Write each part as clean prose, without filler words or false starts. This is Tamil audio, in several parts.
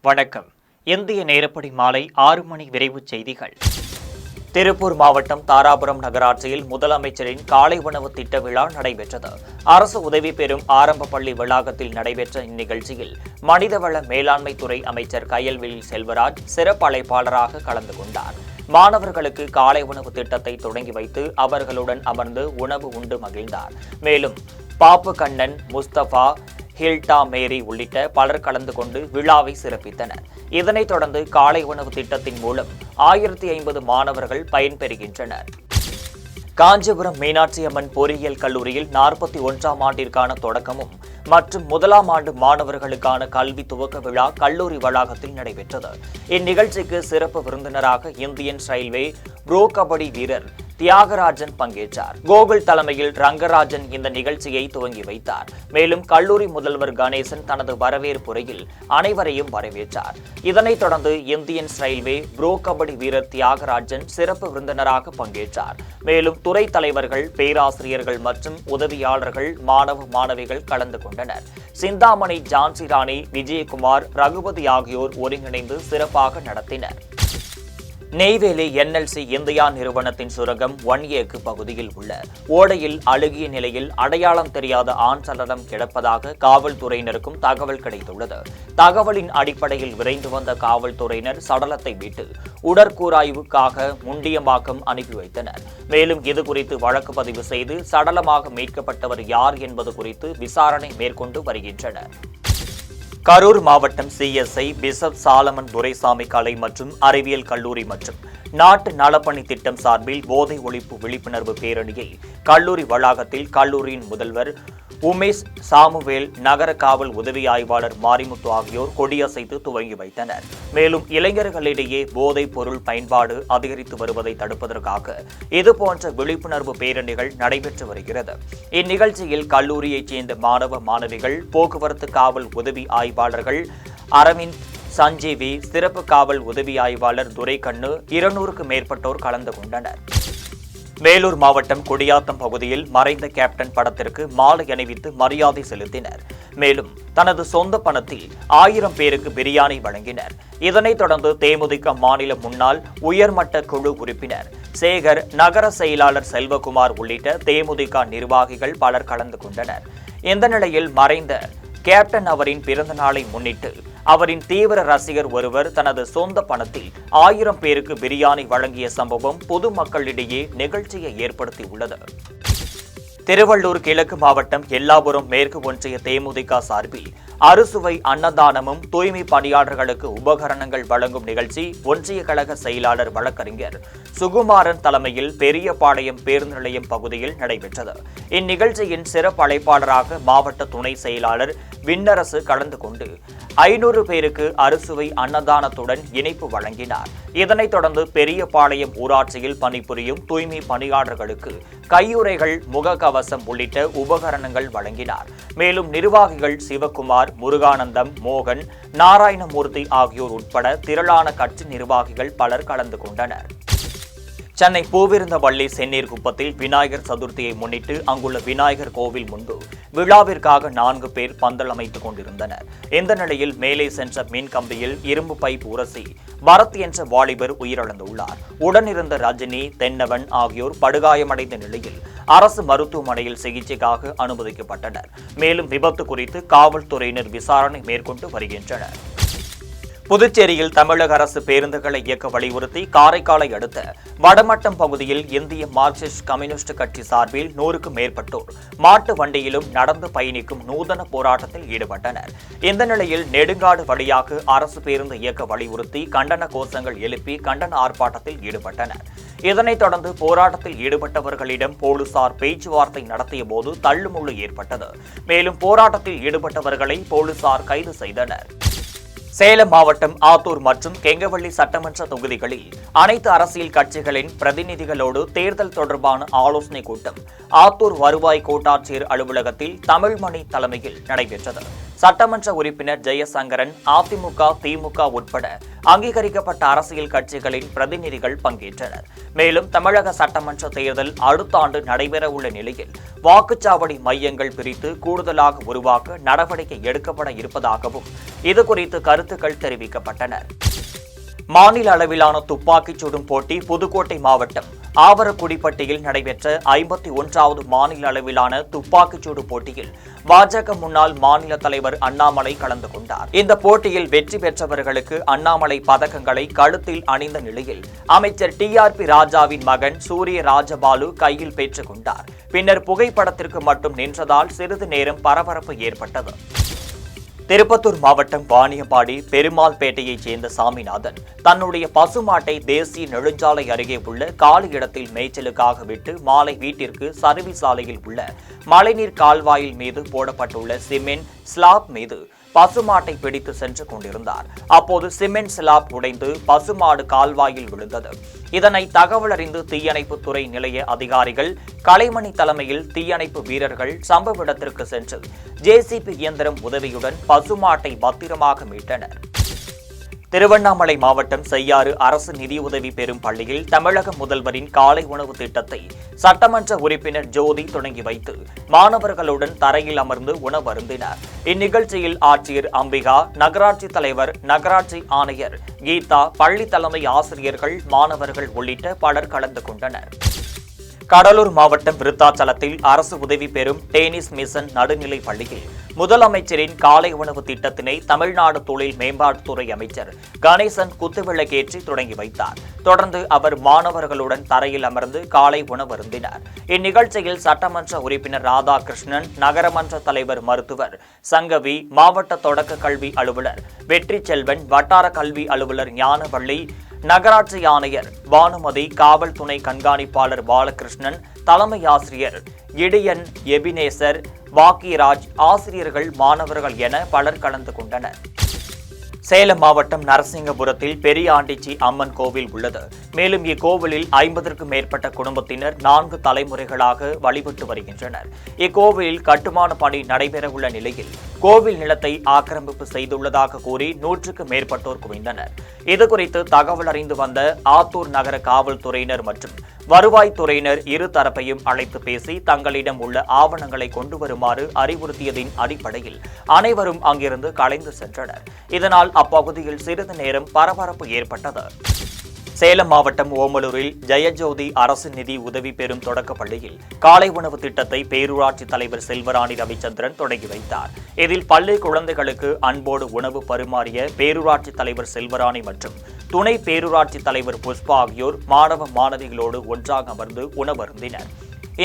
வணக்கம். இந்திய நேரப்படி மாலை 6 மணி விரைவுச் செய்திகள். திருப்பூர் மாவட்டம் தாராபுரம் நகராட்சியில் முதலமைச்சரின் காலை உணவு திட்ட விழா நடைபெற்றது. அரசு உதவி பெறும் ஆரம்ப பள்ளி வளாகத்தில் நடைபெற்ற இந்நிகழ்ச்சியில் மனிதவள மேலாண்மை துறை அமைச்சர் கயல்விழி செல்வராஜ் சிறப்பு அழைப்பாளராக கலந்து கொண்டார். மாணவர்களுக்கு காலை உணவு திட்டத்தை தொடங்கி வைத்து அவர்களுடன் அமர்ந்து உணவு உண்டு மகிழ்ந்தார். மேலும் பாப்பு கண்ணன், முஸ்தபா, ஹில்டா மேரி உள்ளிட்ட பலர் கலந்து கொண்டு விழாவை சிறப்பித்தனர். இதனைத் தொடர்ந்து காலை உணவு திட்டத்தின் மூலம் 1050 மாணவர்கள் பயன்பெறுகின்றனர். காஞ்சிபுரம் மீனாட்சி அம்மன் பொறியியல் கல்லூரியில் 41ஆம் ஆண்டிற்கான தொடக்கமும் மற்றும் 1ஆம் ஆண்டு மாணவர்களுக்கான கல்வி துவக்க விழா கல்லூரி வளாகத்தில் நடைபெற்றது. இந்நிகழ்ச்சிக்கு சிறப்பு விருந்தினராக இந்தியன் ரயில்வே ப்ரோ கபடி வீரர் தியாகராஜன் பங்கேற்றார். கோகுல் தலைமையில் ரங்கராஜன் இந்த நிகழ்ச்சியை துவங்கி வைத்தார். மேலும் கல்லூரி முதல்வர் கணேசன் தனது வரவேற்புரையில் அனைவரையும் வரவேற்றார். இதனைத் தொடர்ந்து இந்தியன் ரயில்வே ப்ரோ கபடி வீரர் தியாகராஜன் சிறப்பு விருந்தினராக பங்கேற்றார். மேலும் துறை தலைவர்கள், பேராசிரியர்கள் மற்றும் உதவியாளர்கள், மாணவ மாணவிகள் கலந்து கொண்டனர். சிந்தாமணி, ஜான்சி ராணி, விஜயகுமார், ரகுபதி ஆகியோர் ஒருங்கிணைந்து சிறப்பாக நடத்தினர். நெய்வேலி NLC இந்தியா நிறுவனத்தின் சுரங்கம் 1A பகுதியில் உள்ள ஓடையில் அழுகிய நிலையில் அடையாளம் தெரியாத ஆண் சடலம் கிடப்பதாக காவல்துறையினருக்கும் தகவல் கிடைத்துள்ளது. தகவலின் அடிப்படையில் விரைந்து வந்த காவல்துறையினர் சடலத்தை மீட்டு உடற்கூராய்வுக்காக முண்டியம்பாக்கம் அனுப்பி வைத்தனர். மேலும் இதுகுறித்து வழக்கு பதிவு செய்து சடலமாக மீட்கப்பட்டவர் யார் என்பது குறித்து விசாரணை மேற்கொண்டு வருகின்றனர். கரூர் மாவட்டம் CSI பிஷப் சாலமன் துரைசாமி கலை மற்றும் அறிவியல் கல்லூரி மற்றும் நாட்டு நலப்பணி திட்டம் சார்பில் போதை ஒழிப்பு விழிப்புணர்வு பேரணியை கல்லூரி வளாகத்தில் கல்லூரியின் முதல்வர் உமேஷ் சாமுவேல், நகர காவல் உதவி ஆய்வாளர் மாரிமுத்து ஆகியோர் கொடியசைத்து துவங்கி வைத்தனர். மேலும் இளைஞர்களிடையே போதைப் பொருள் பயன்பாடு அதிகரித்து வருவதை தடுப்பதற்காக இதுபோன்ற விழிப்புணர்வு பேரணிகள் நடைபெற்று வருகிறது. இந்நிகழ்ச்சியில் கல்லூரியைச் சேர்ந்த மாணவ மாணவிகள், போக்குவரத்து காவல் உதவி ஆய்வாளர்கள் அரவிந்த், சஞ்சீவி, சிறப்பு காவல் உதவி ஆய்வாளர் துரைக்கண்ணு, 200க்கும் மேற்பட்டோர் கலந்து கொண்டனர். வேலூர் மாவட்டம் குடியாத்தம் பகுதியில் மறைந்த கேப்டன் படத்திற்கு மாலை அணிவித்து மரியாதை செலுத்தினர். மேலும் தனது சொந்த பணத்தில் 1000 பேருக்கு பிரியாணி வழங்கினர். இதனைத் தொடர்ந்து தேமுதிக மாநில முன்னாள் உயர்மட்ட குழு உறுப்பினர் சேகர், நகர செயலாளர் செல்வகுமார் உள்ளிட்ட தேமுதிக நிர்வாகிகள் பலர் கலந்து கொண்டனர். இந்த நிலையில் மறைந்த கேப்டன் அவரின் பிறந்த நாளை முன்னிட்டு அவரின் தீவிர ரசிகர் ஒருவர் தனது சொந்த பணத்தில் 1000 பேருக்கு பிரியாணி வழங்கிய சம்பவம் பொதுமக்களிடையே நிகழ்ச்சியை ஏற்படுத்தியுள்ளது. திருவள்ளூர் கிழக்கு மாவட்டம் எல்லாபுரம் மேற்கு ஒன்றிய தேமுதிக சார்பில் அறுசுவை அன்னதானமும் தூய்மை பணியாளர்களுக்கு உபகரணங்கள் வழங்கும் நிகழ்ச்சி ஒன்றிய கழக செயலாளர் வழக்கறிஞர் சுகுமாரன் தலைமையில் பெரியபாளையம் பேருந்து நிலையம் பகுதியில் நடைபெற்றது. இந்நிகழ்ச்சியின் சிறப்பு அழைப்பாளராக மாவட்ட துணை செயலாளர் விண்ணரசு கலந்து கொண்டு 500 பேருக்கு அறுசுவை அன்னதானத்துடன் இணைப்பு வழங்கினார். இதனைத் தொடர்ந்து பெரியபாளையம் ஊராட்சியில் பணிபுரியும் தூய்மை பணியாளர்களுக்கு கையுறைகள், முகக்கவசம் உள்ளிட்ட உபகரணங்கள் வழங்கினார். மேலும் நிர்வாகிகள் சிவகுமார், முருகானந்தம், மோகன், நாராயணமூர்த்தி ஆகியோர் உட்பட திரளான கட்சி நிர்வாகிகள் பலர் கலந்து கொண்டனர். சென்னை பூவிருந்தவள்ளி செந்நீர் குப்பத்தில் விநாயகர் சதுர்த்தியை முன்னிட்டு அங்குள்ள விநாயகர் கோவில் முன்பு விழாவிற்காக 4 பேர் பந்தல் அமைத்துக் கொண்டிருந்தனர். இந்த நிலையில் மேலே சென்ற மின் கம்பியில் இரும்பு பைப் உரசி பரத் என்ற வாலிபர் உயிரிழந்துள்ளார். உடனிருந்த ரஜினி, தென்னவன் ஆகியோர் படுகாயமடைந்த நிலையில் அரசு மருத்துவமனையில் சிகிச்சைக்காக அனுமதிக்கப்பட்டனர். மேலும் விபத்து குறித்து காவல்துறையினர் விசாரணை மேற்கொண்டு வருகின்றனர். புதுச்சேரியில் தமிழக அரசு பேருந்துகளை இயக்க வலியுறுத்தி காரைக்காலை அடுத்த வடமட்டம் பகுதியில் இந்திய மார்க்சிஸ்ட் கம்யூனிஸ்ட் கட்சி சார்பில் 100க்கும் மேற்பட்டோர் மாட்டு வண்டியிலும் நடந்து பயணிக்கும் நூதன போராட்டத்தில் ஈடுபட்டனர். இந்த நிலையில் நெடுங்காடு வழியாக அரசு பேருந்து இயக்க வலியுறுத்தி கண்டன கோஷங்கள் எழுப்பி கண்டன ஆர்ப்பாட்டத்தில் ஈடுபட்டனர். இதனைத் தொடர்ந்து போராட்டத்தில் ஈடுபட்டவர்களிடம் போலீசார் பேச்சுவார்த்தை நடத்திய போது தள்ளுமுள்ளு ஏற்பட்டது. மேலும் போராட்டத்தில் ஈடுபட்டவர்களை போலீசார் கைது செய்தனர். சேலம் மாவட்டம் ஆத்தூர் மற்றும் கெங்கவள்ளி சட்டமன்ற தொகுதிகளில் அனைத்து அரசியல் கட்சிகளின் பிரதிநிதிகளோடு தேர்தல் தொடர்பான ஆலோசனைக் கூட்டம் ஆத்தூர் வருவாய் கோட்டாட்சியர் அலுவலகத்தில் தமிழ்மணி தலைமையில் நடைபெற்றது. சட்டமன்ற உறுப்பினர் ஜெயசங்கரன், அதிமுக, திமுக உட்பட அங்கீகரிக்கப்பட்ட அரசியல் கட்சிகளின் பிரதிநிதிகள் பங்கேற்றனர். மேலும் தமிழக சட்டமன்ற தேர்தல் அடுத்த ஆண்டு நடைபெறவுள்ள நிலையில் வாக்குச்சாவடி மையங்கள் பிரித்து கூடுதலாக உருவாக்க நடவடிக்கை எடுக்கப்பட இருப்பதாகவும் இதுகுறித்து கருத்துக்கள் தெரிவிக்கப்பட்டன. மாநில அளவிலான துப்பாக்கிச் சுடும் போட்டி புதுக்கோட்டை மாவட்டம் ஆவரக்குடிப்பட்டியில் நடைபெற்ற 51வது மாநில அளவிலான துப்பாக்கிச் சூடு போட்டியில் பாஜக முன்னாள் மாநில தலைவர் அண்ணாமலை கலந்து கொண்டார். இந்த போட்டியில் வெற்றி பெற்றவர்களுக்கு அண்ணாமலை பதக்கங்களை கழுத்தில் அணிந்த நிலையில் அமைச்சர் TRP ராஜாவின் மகன் சூரிய ராஜபாலு கையில் பெற்றுக் கொண்டார். பின்னர் புகைப்படத்திற்கு மட்டும் நின்றதால் சிறிது நேரம் பரபரப்பு ஏற்பட்டது. திருப்பத்தூர் மாவட்டம் வாணியம்பாடி பெருமாள்பேட்டையைச் சேர்ந்த சாமிநாதன் தன்னுடைய பசுமாட்டை தேசிய நெடுஞ்சாலை அருகே உள்ள காலி இடத்தில் மேய்ச்சலுக்காக விட்டு மாலை வீட்டிற்கு சர்வீஸ் சாலையில் உள்ள மழைநீர் கால்வாயில் மீது போடப்பட்டுள்ள சிமெண்ட் ஸ்லாப் மீது பசுமாட்டை பிடித்து சென்று கொண்டிருந்தார். அப்போது சிமெண்ட் ஸ்லாப் உடைந்து பசுமாடு கால்வாயில் விழுந்தது. இதனை தகவல் அறிந்து தீயணைப்பு துறை நிலைய அதிகாரிகள், கலைமணி தலைமையில் தீயணைப்பு வீரர்கள் சம்பவ இடத்திற்கு சென்று JCB இயந்திரம் உதவியுடன் பசுமாட்டை பத்திரமாக மீட்டனர். திருவண்ணாமலை மாவட்டம் செய்யாறு அரசு நிதியுதவி பெறும் பள்ளியில் தமிழக முதல்வரின் காலை உணவு திட்டத்தை சட்டமன்ற உறுப்பினர் ஜோதி தொடங்கி வைத்து மாணவர்களுடன் தரையில் அமர்ந்து உணவருந்தினார். இந்நிகழ்ச்சியில் ஆட்சியர் அம்பிகா, நகராட்சி தலைவர், நகராட்சி ஆணையர் கீதா, பள்ளி தலைமை ஆசிரியர்கள், மாணவர்கள் உள்ளிட்ட பலர் கலந்து கொண்டனர். கடலூர் மாவட்டம் விருத்தாச்சலத்தில் அரசு உதவி பெறும் டேனிஸ் மிஷன் நடுநிலைப் பள்ளியில் முதலமைச்சரின் காலை உணவு திட்டத்தினை தமிழ்நாடு தொழில் மேம்பாட்டுத்துறை அமைச்சர் கணேசன் குத்துவிளக்கேற்றி தொடங்கி வைத்தார். தொடர்ந்து அவர் மாணவர்களுடன் தரையில் அமர்ந்து காலை உணவருந்தினார். இந்நிகழ்ச்சியில் சட்டமன்ற உறுப்பினர் ராதாகிருஷ்ணன், நகரமன்ற தலைவர் மருத்துவர் சங்கவி, மாவட்ட தொடக்க கல்வி அலுவலர் வெற்றி செல்வன், வட்டார கல்வி அலுவலர் ஞானவள்ளி, நகராட்சி ஆணையர் பானுமதி, காவல் துணை கண்காணிப்பாளர் பாலகிருஷ்ணன், தலைமை ஆசிரியர் இடியன் எபினேசர், வாக்கியராஜ், ஆசிரியர்கள், மாணவர்கள் என பலர் கலந்து கொண்டனர். சேலம் மாவட்டம் நரசிங்கபுரத்தில் பெரியாண்டிச்சி அம்மன் கோவில் உள்ளது. மேலும் இக்கோவிலில் 50க்கும் மேற்பட்ட குடும்பத்தினர் 4 தலைமுறைகளாக வழிபட்டு வருகின்றனர். இக்கோவிலில் கட்டுமான பணி நடைபெறவுள்ள நிலையில் கோவில் நிலத்தை ஆக்கிரமிப்பு செய்துள்ளதாக கூறி 100க்கும் மேற்பட்டோர் குவிந்தனர். இதுகுறித்து தகவல் அறிந்து வந்த ஆத்தூர் நகர காவல்துறையினர் மற்றும் வருவாய்த்துறையினர் இரு தரப்பையும் அழைத்து பேசி தங்களிடம் உள்ள ஆவணங்களை கொண்டு வருமாறு அறிவுறுத்தியதின் அடிப்படையில் அனைவரும் அங்கிருந்து கலைந்து சென்றனர். இதனால் அப்பகுதியில் சிறிது நேரம் பரபரப்பு ஏற்பட்டது. சேலம் மாவட்டம் ஓமலூரில் ஜெயஜோதி அரசு நிதி உதவி பெறும் தொடக்க பள்ளியில் காலை உணவு திட்டத்தை பேரூராட்சி தலைவர் செல்வராணி ரவிச்சந்திரன் தொடங்கி வைத்தார். இதில் பள்ளி குழந்தைகளுக்கு அன்போடு உணவு பரிமாறிய பேரூராட்சி தலைவர் செல்வராணி மற்றும் துணை பேரூராட்சி தலைவர் புஷ்பா ஆகியோர் மாணவ மாணவிகளோடு ஒன்றாக அமர்ந்து உணவருந்தினர்.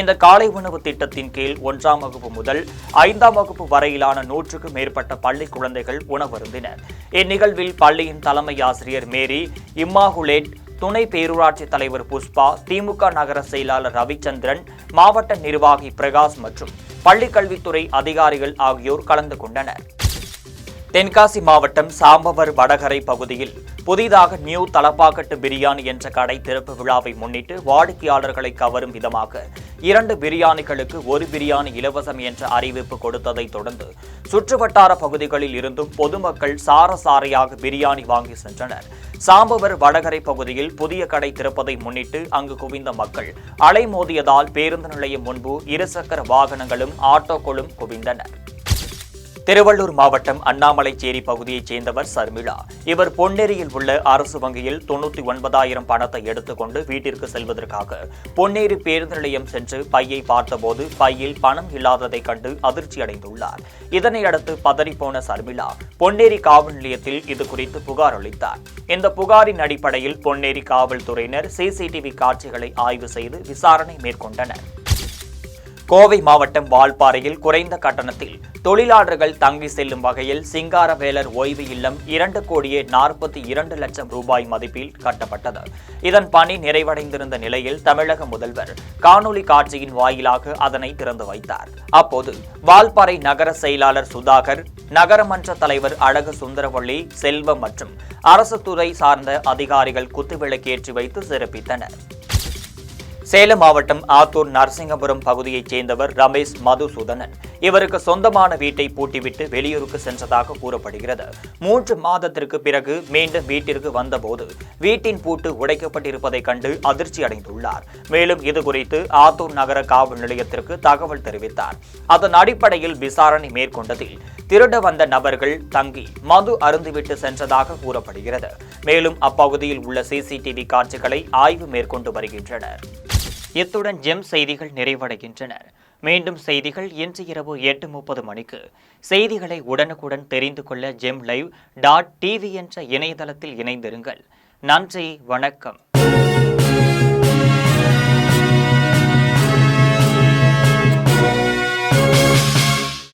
இந்த காலை உணவு திட்டத்தின் கீழ் 1ஆம் வகுப்பு முதல் 5ஆம் வகுப்பு வரையிலான 100க்கும் மேற்பட்ட பள்ளி குழந்தைகள் உணவருந்தினர். இந்நிகழ்வில் பள்ளியின் தலைமை ஆசிரியர் மேரி இம்மாகுலேட், துணை பேரூராட்சி தலைவர் புஷ்பா, திமுக நகர செயலாளர் ரவிச்சந்திரன், மாவட்ட நிர்வாகி பிரகாஷ் மற்றும் பள்ளிக்கல்வித்துறை அதிகாரிகள் ஆகியோர் கலந்து கொண்டனர். தென்காசி மாவட்டம் சாம்பவர் வடகரை பகுதியில் புதிதாக நியூ தலப்பாக்கட்டு பிரியாணி என்ற கடை திறப்பு விழாவை முன்னிட்டு வாடிக்கையாளர்களை கவரும் விதமாக 2 பிரியாணிகளுக்கு 1 பிரியாணி இலவசம் என்ற அறிவிப்பு கொடுத்ததை தொடர்ந்து சுற்றுவட்டார பகுதிகளில் இருந்தும் பொதுமக்கள் சாரசாரையாக பிரியாணி வாங்கி சென்றனர். சாம்பவர் வடகரை பகுதியில் புதிய கடை திறப்பதை முன்னிட்டு அங்கு குவிந்த மக்கள் அலைமோதியதால் பேருந்து நிலையம் முன்பு இருசக்கர வாகனங்களும் ஆட்டோக்களும் குவிந்தனர். திருவள்ளூர் மாவட்டம் அண்ணாமலைச்சேரி பகுதியைச் சேர்ந்தவர் சர்மிளா. இவர் பொன்னேரியில் உள்ள அரசு வங்கியில் 99,000 பணத்தை எடுத்துக்கொண்டு வீட்டிற்கு செல்வதற்காக பொன்னேரி பேருந்து நிலையம் சென்று பையை பார்த்தபோது பையில் பணம் இல்லாததை கண்டு அதிர்ச்சி அடைந்துள்ளார். இதனையடுத்து பதறிப்போன சர்மிளா பொன்னேரி காவல் நிலையத்தில் இதுகுறித்து புகார் அளித்தார். இந்த புகாரின் அடிப்படையில் பொன்னேரி காவல்துறையினர் CCTV காட்சிகளை ஆய்வு செய்து விசாரணை மேற்கொண்டனர். கோவை மாவட்டம் வால்பாறையில் குறைந்த கட்டணத்தில் தொழிலாளர்கள் தங்கி செல்லும் வகையில் சிங்காரவேலர் ஓய்வு இல்லம் 2,42,00,000 ரூபாய் மதிப்பில் கட்டப்பட்டது. இதன் பணி நிறைவடைந்திருந்த நிலையில் தமிழக முதல்வர் காணொலி காட்சியின் வாயிலாக அதனை திறந்து வைத்தார். அப்போது வால்பாறை நகர செயலாளர் சுதாகர், நகரமன்ற தலைவர் அழகு சுந்தரவள்ளி, செல்வம் மற்றும் அரசு துறை சார்ந்த அதிகாரிகள் குத்துவிளக்கேற்றி வைத்து சிறப்பித்தனர். சேலம் மாவட்டம் ஆத்தூர் நரசிங்கபுரம் பகுதியைச் சேர்ந்தவர் ரமேஷ் மதுசூதனன். இவருக்கு சொந்தமான வீட்டை பூட்டிவிட்டு வெளியூருக்கு சென்றதாக கூறப்படுகிறது. 3 மாதத்திற்கு பிறகு மீண்டும் வீட்டிற்கு வந்தபோது வீட்டின் பூட்டு உடைக்கப்பட்டிருப்பதை கண்டு அதிர்ச்சி அடைந்துள்ளார். மேலும் இதுகுறித்து ஆத்தூர் நகர காவல் நிலையத்திற்கு தகவல் தெரிவித்தார். அதன் அடிப்படையில் விசாரணை மேற்கொண்டதில் திருட வந்த நபர்கள் தங்கி மது அருந்திவிட்டு சென்றதாக கூறப்படுகிறது. மேலும் அப்பகுதியில் உள்ள சிசிடிவி காட்சிகளை ஆய்வு மேற்கொண்டு வருகின்றனர். இத்துடன் ஜெம் செய்திகள் நிறைவடைகின்றன. மீண்டும் செய்திகள் இன்று இரவு 8:30 மணிக்கு. செய்திகளை உடனுக்குடன் தெரிந்து கொள்ள GemLive.tv என்ற இணையதளத்தில் இணைந்திருங்கள். நன்றி, வணக்கம்.